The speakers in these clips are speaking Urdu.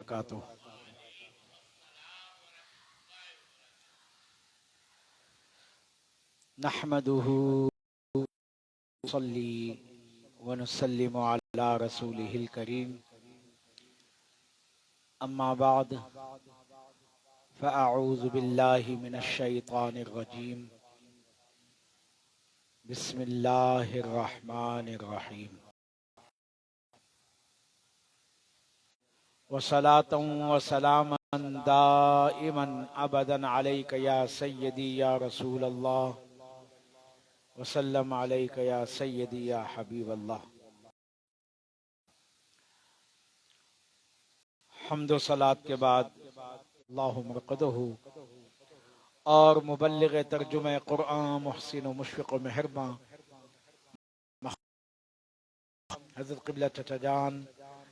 وبرکاتہ۔ نحمده ونصلي ونسلم على رسوله الكريم، اما بعد فاعوذ بالله من الشيطان الرجيم، بسم الله الرحمن الرحيم، وصلاة وسلاما دائما ابدا عليك يا سيدي يا رسول الله، وسلم عليك يا سيدي يا حبيب الله۔ حمد و صلات کے بعد اللہم رقدہ اور مبلغ ترجمہ قرآن محسن و مشفق و مہرباں حضرت قبلہ چچا جان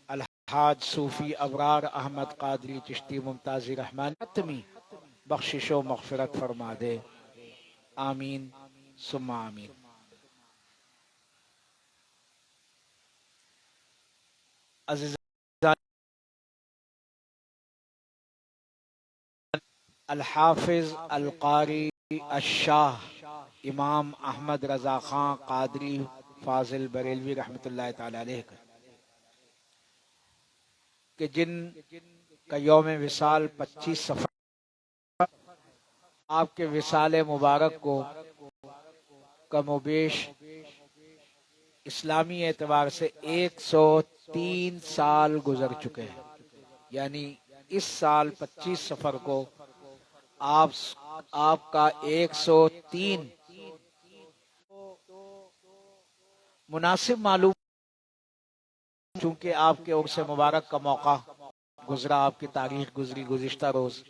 الحاج صوفی ابرار احمد قادری چشتی ممتازی رحمان اتمی بخشش و مغفرت فرما دے، آمین ثم آمین۔ عزیزان، الحافظ القاری الشاہ امام احمد رضا خان قادری فاضل بریلوی رحمۃ اللہ تعالی علیہ کا کہ جن کا یوم وصال 25 صفر، آپ کے وصال مبارک کو کم و بیش اسلامی اعتبار سے 103 سال گزر چکے ہیں، یعنی اس سال 25 صفر کو آپ کا 103 مناسب معلوم، چونکہ آپ کے عرس مبارک کا موقع گزرا، آپ کی تاریخ گزری گزشتہ روز،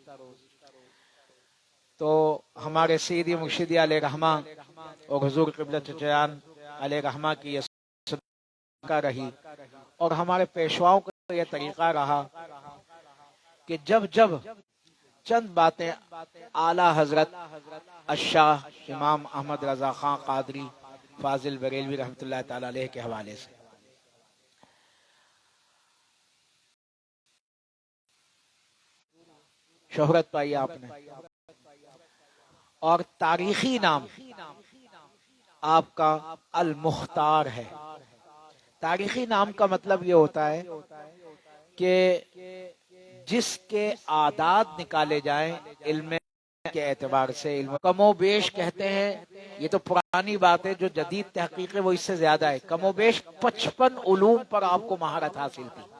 تو ہمارے سیدی مرشدی علیہ رحمہ اور حضور قبلہ چچیان علیہ رحمہ کی یہ سنت رہی، اور ہمارے پیشواؤں کا یہ طریقہ رہا کہ جب چند باتیں اعلیٰ حضرت الشاہ امام احمد رضا خان قادری فاضل بریلوی رحمۃ اللہ تعالی علیہ کے حوالے سے، شہرت پائی آپ نے، اور تاریخی نام آپ کا المختار ہے۔ تاریخی نام کا مطلب یہ ہوتا ہے کہ جس کے اعداد نکالے جائیں علم کے اعتبار سے، علم کم و بیش کہتے ہیں، یہ تو پرانی بات ہے، جو جدید تحقیق ہے وہ اس سے زیادہ ہے، کم و بیش 55 علوم پر آپ کو مہارت حاصل تھی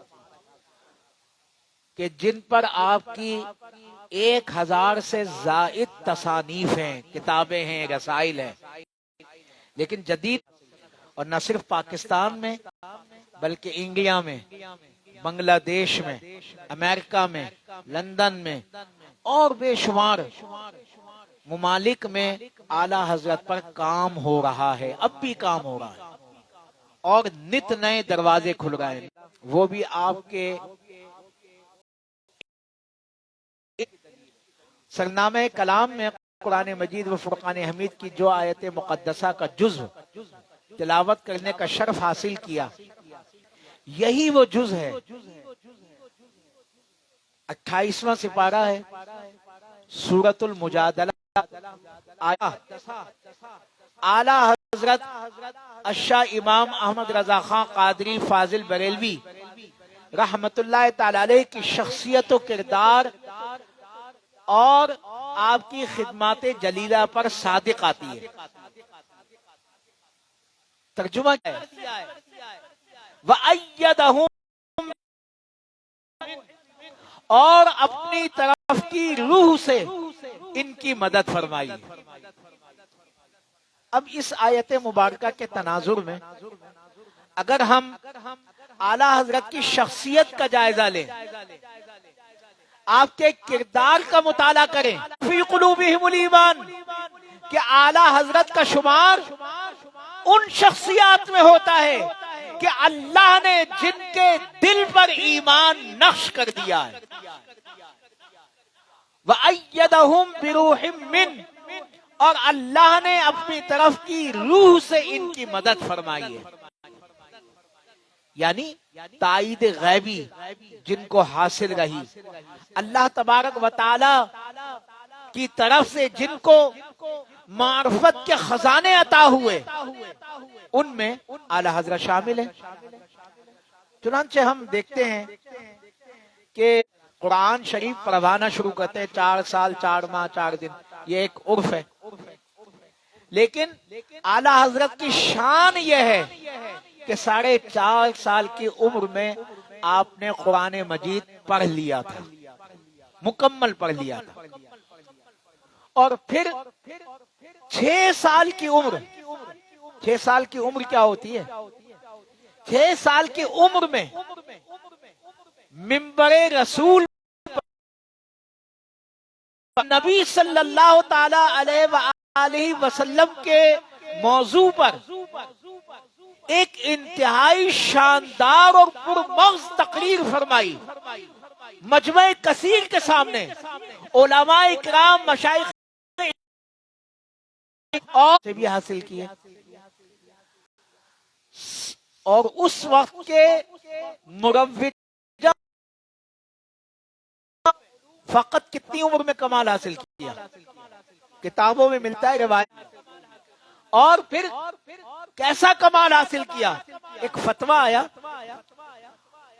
کہ جن پر آپ کی 1000 سے زائد تصانیف ہیں، کتابیں ہیں، رسائل ہیں، لیکن جدید اور نہ صرف پاکستان میں بلکہ انڈیا میں، بنگلہ دیش میں، امریکہ میں، لندن میں اور بے شمار ممالک میں اعلیٰ حضرت پر کام ہو رہا ہے، اب بھی کام ہو رہا ہے، اور نت نئے دروازے کھل رہے ہیں، وہ بھی آپ کے سرنامہ کلام میں قرآن مجید و فرقان حمید کی جو آیت مقدسہ کا جزو تلاوت کرنے کا شرف حاصل کیا، یہی وہ جز ہے، 28واں سپارہ ہے، سورۃ المجادلہ، اعلیٰ حضرت الشاہ امام احمد رضا خان قادری فاضل بریلوی رحمت اللہ تعالی علیہ کی شخصیت و کردار اور آپ کی خدمات جلیلہ پر صادق آتی ہے۔ ترجمہ کیا ہے؟ وَأَيَّدَهُمْ، اور اپنی طرف کی روح سے ان کی مدد فرمائی۔ اب اس آیت مبارکہ کے تناظر میں اگر ہم اعلیٰ حضرت کی شخصیت کا جائزہ لیں، آپ کے کردار کا مطالعہ کریں، فی قلوبہم الایمان، کہ اعلیٰ حضرت کا شمار ان شخصیات میں ہوتا ہے کہ اللہ نے جن کے دل پر ایمان نقش کر دیا ہے۔ وَأَيَّدَهُمْ بِرُوحٍ مِّنْ، اور اللہ نے اپنی طرف کی روح سے ان کی مدد فرمائی ہے۔ یعنی تائید غیبی جن کو حاصل رہی، اللہ تبارک و تعالی کی طرف سے جن کو معرفت کے خزانے عطا ہوئے، ان میں اعلی حضرت شامل ہیں۔ چنانچہ ہم دیکھتے ہیں کہ قرآن شریف پڑھوانا شروع کرتے ہیں 4 سال 4 ماہ 4 دن، یہ ایک عرف ہے، لیکن اعلی حضرت کی شان یہ ہے کہ 4.5 سال کی عمر میں آپ نے قرآن مجید پڑھ لیا تھا، مکمل پڑھ لیا تھا، اور پھر 6 سال کی عمر، 6 سال کی عمر کیا ہوتی ہے؟ 6 سال کی عمر میں منبر رسول نبی صلی اللہ تعالی علیہ وآلہ وسلم کے موضوع پر ایک انتہائی شاندار اور پرمغز تقریر فرمائی، مجمع کثیر کے سامنے، علماء اکرام، مشائخ اور سے بھی حاصل کیے، اور اس وقت کے مروج فقط کتنی عمر میں کمال حاصل کیا؟ کتابوں میں ملتا ہے روایت، اور پھر کیسا کمال حاصل کیا؟ ایک فتویٰ آیا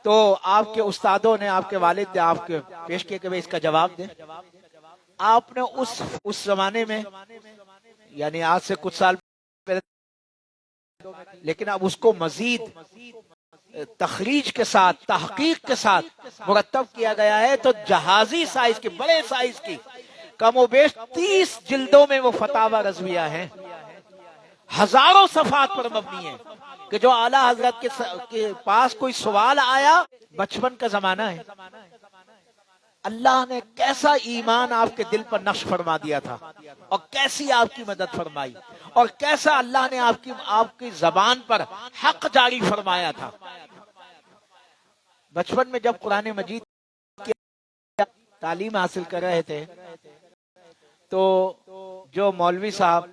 تو آپ کے استادوں نے، آپ کے والد نے آپ کے پیش کیا کہ بھئی اس کا جواب دیں۔ آپ نے اس زمانے میں، یعنی آج سے کچھ سال پہلے، لیکن اب اس کو مزید تخریج کے ساتھ، تحقیق کے ساتھ مرتب کیا گیا ہے، تو جہازی سائز کی، بڑے سائز کی، کم و بیش 30 جلدوں میں وہ فتاوی رضویہ ہیں، ہزاروں صفحات پر مبنی ہے، کہ جو اعلیٰ حضرت کے پاس کوئی سوال آیا، بچپن کا زمانہ ہے، اللہ نے کیسا ایمان آپ کے دل پر نقش فرما دیا تھا، اور کیسی آپ کی مدد فرمائی، اور کیسا اللہ نے آپ کی زبان پر حق جاری فرمایا تھا۔ بچپن میں جب قرآن مجید کی تعلیم حاصل کر رہے تھے، تو جو مولوی صاحب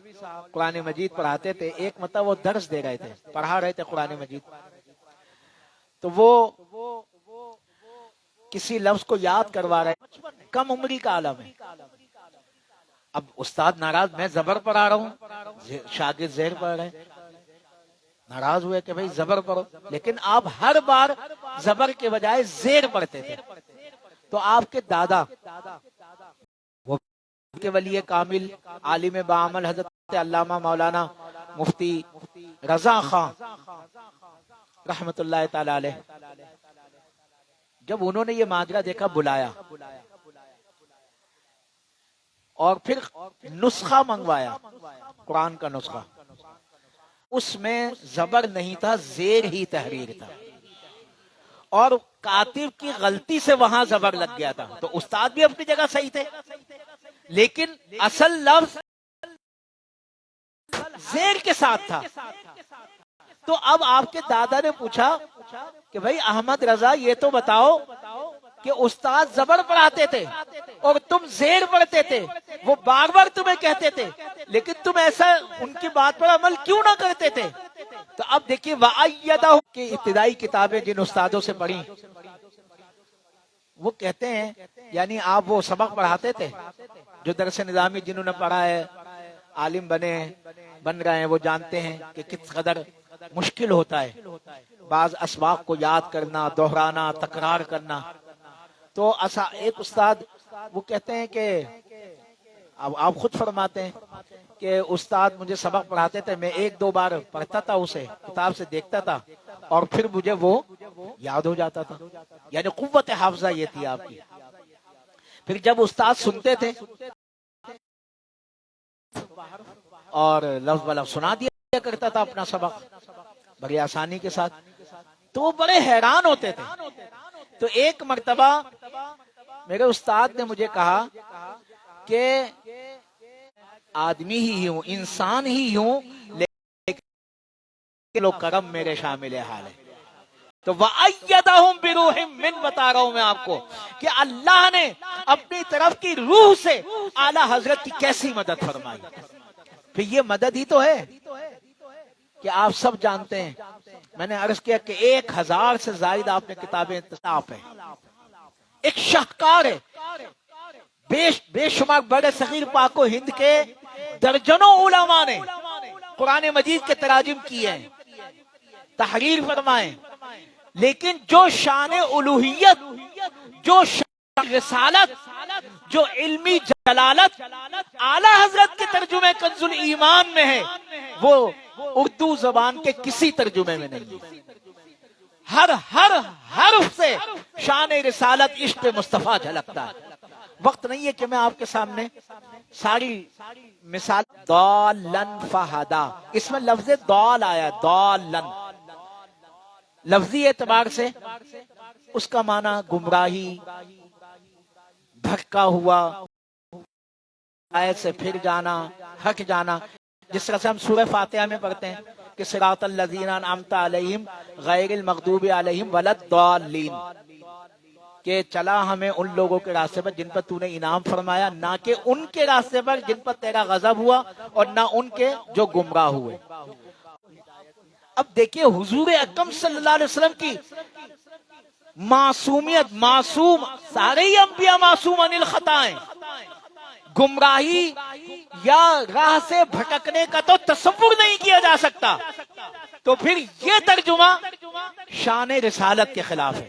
قرآن مجید پڑھاتے تھے، ایک مطلب وہ درس دے رہے تھے، پڑھا رہے تھے قرآن مجید، تو وہ کسی لفظ کو یاد کروا رہے، کم عمری کا عالم ہے۔ اب استاد ناراض، میں زبر پڑھا رہا ہوں، شاگرد زیر پڑھ رہے ہیں، ناراض ہوئے کہ بھئی زبر پڑھو، لیکن آپ ہر بار زبر کے بجائے زیر پڑھتے تھے۔ تو آپ کے دادا، وہ کے ولی کامل، عالم بعمل، حضرت علامہ مولانا مفتی رضا خان رحمت اللہ تعالی علیہ، جب انہوں نے یہ ماجرا دیکھا، بلایا اور پھر نسخہ منگوایا، قرآن کا نسخہ، اس میں زبر نہیں تھا، زیر ہی تحریر تھا، اور کاتب کی غلطی سے وہاں زبر لگ گیا تھا۔ تو استاد بھی اپنی جگہ صحیح تھے، لیکن اصل لفظ زیر کے ساتھ تھا۔ تو اب آپ کے دادا نے پوچھا کہ بھائی احمد رضا، یہ تو بتاؤ کہ استاد زبر پڑھاتے تھے اور تم زیر پڑھتے تھے، وہ بار بار تمہیں کہتے تھے، لیکن تم ایسا ان کی بات پر عمل کیوں نہ کرتے تھے؟ تو اب دیکھیے، وَأَيَّدَهُ کی ابتدائی کتابیں جن استادوں سے پڑھی، وہ کہتے ہیں، یعنی آپ وہ سبق پڑھاتے تھے، جو درس نظامی جنہوں نے پڑھا ہے، عالم بن رہے ہیں، وہ جانتے ہیں کہ کس قدر مشکل ہوتا ہے بعض اسباق کو یاد کرنا، دہرانا، تکرار کرنا۔ تو ایک استاد وہ کہتے ہیں کہ اب آپ خود فرماتے ہیں کہ استاد مجھے سبق پڑھاتے تھے، میں 1-2 بار پڑھتا تھا، اسے کتاب سے دیکھتا تھا، اور پھر مجھے وہ یاد ہو جاتا تھا، یعنی قوت حافظہ یہ تھی آپ کی۔ پھر جب استاد سنتے تھے اور لفظ بلفظ سنا دیا کرتا تھا اپنا سبق بڑی آسانی کے ساتھ، تو وہ بڑے حیران ہوتے تھے۔ تو ایک مرتبہ میرے استاد نے مجھے کہا کہ آدمی ہی ہوں، انسان ہی ہوں، لیکن لو کرم میرے شامل حال ہے۔ تو وَأَيَّدَهُمْ بِرُوحٍ مِّنْ، بتا رہا ہوں میں آپ کو کہ اللہ نے اپنی طرف کی روح سے اعلیٰ حضرت کی کیسی مدد فرمائی۔ پھر یہ مدد ہی تو ہے، کہ آپ سب جانتے ہیں، میں نے عرض کیا کہ 1000 سے زائد آپ نے کتابیں انتخاب ہیں، ایک شاہکار ہے، بے شمار بڑے صغیر پاک و ہند کے درجنوں علماء نے قرآن مجید کے تراجم کیے ہیں، تحریر فرمائے، لیکن جو شان الوہیت، جو شان رسالت، جو علمی جلالت اعلی حضرت کے ترجمے کنز الایمان میں ہے، وہ اردو زبان کے کسی ترجمے میں نہیں ہے۔ ہر حرف سے شان رسالت عشق مصطفیٰ جھلکتا ہے۔ وقت نہیں ہے کہ میں آپ کے سامنے ساری مثال۔ ضالن فہدا، اس میں لفظ ضال آیا، ضالن لفظی اعتبار سے اس کا معنی گمراہی، بھٹکا ہوا، آیت سے پھر جانا، ہٹ جانا، جس طرح سے ہم سورہ فاتحہ میں پڑھتے ہیں کہ صراط الذین انعمت علیہم غیر المغضوب علیہم ولا الضالین، کہ چلا ہمیں ان لوگوں کے راستے پر جن پر تو نے انعام فرمایا، نہ کہ ان کے راستے پر جن پر تیرا غضب ہوا، اور نہ ان کے جو گمراہ ہوئے۔ اب دیکھیے حضور اکرم صلی اللہ علیہ وسلم کی معصومیت، معصوم، سارے ہی انبیاء معصوم عن الخطا ہیں، گمراہی یا راہ سے بھٹکنے کا تو تصور نہیں کیا جا سکتا، تو پھر یہ ترجمہ شان رسالت کے خلاف ہے،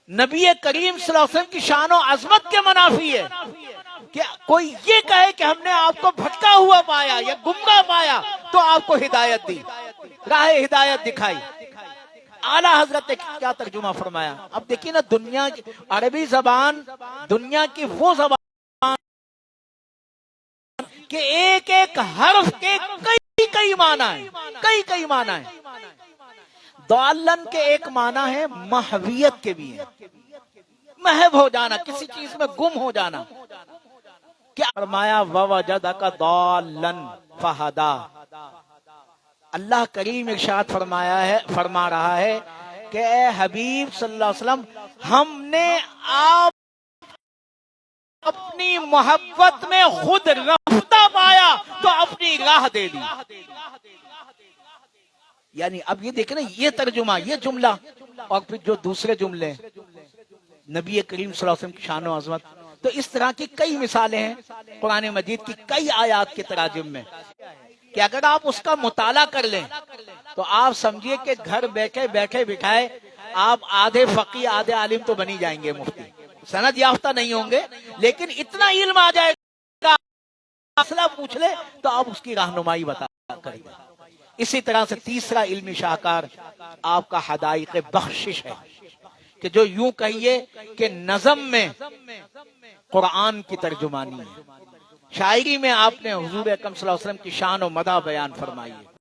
نبی کریم صلی اللہ علیہ وسلم کی شان و عظمت کے منافی ہے کہ کوئی یہ کہے کہ ہم نے آپ کو بھٹکا ہوا پایا یا گمراہ پایا تو آپ کو ہدایت دی، راہ ہدایت دکھائی۔ اعلیٰ حضرت نے کیا ترجمہ فرمایا۔ اب دیکھیے نا، دنیا کی عربی زبان دنیا کی وہ زبان کہ ایک ایک حرف کے کئی معنی ہیں، کئی معنی ہیں۔ ضالن کے ایک معنی ہے محویت کے بھی ہے، محو ہو جانا، کسی چیز میں گم ہو جانا۔ کیا فرمایا؟ وَوَجَدَكَ ضَالًّا فَهَدَىٰ۔ اللہ کریم ارشاد فرما رہا ہے کہ اے حبیب صلی اللہ علیہ وسلم، ہم نے آپ اپنی محبت میں خود رفتہ پایا تو اپنی راہ دے دی۔ یعنی اب یہ دیکھیں نا، یہ ترجمہ، یہ جملہ، اور پھر جو دوسرے جملے نبی کریم صلی اللہ علیہ وسلم کی شان و عظمت، تو اس طرح کی کئی مثالیں ہیں قرآن مجید کی کئی آیات کے تراجم میں کہ اگر آپ اس کا مطالعہ کر لیں تو آپ سمجھیے کہ گھر بیٹھے بٹھائے آپ آدھے فقیہ آدھے عالم تو بنی جائیں گے، مفتی سند یافتہ نہیں ہوں گے، لیکن اتنا علم آ جائے گا، مسئلہ پوچھ لے تو آپ اس کی رہنمائی بتا کریں گے۔ اسی طرح سے تیسرا علمی شاہکار آپ کا حدائق بخشش ہے کہ جو یوں کہیے کہ نظم میں قرآن کی ترجمانی ہے، شاعری میں آپ نے حضور اکرم صلی اللہ علیہ وسلم کی شان و مدح بیان فرمائی ہے۔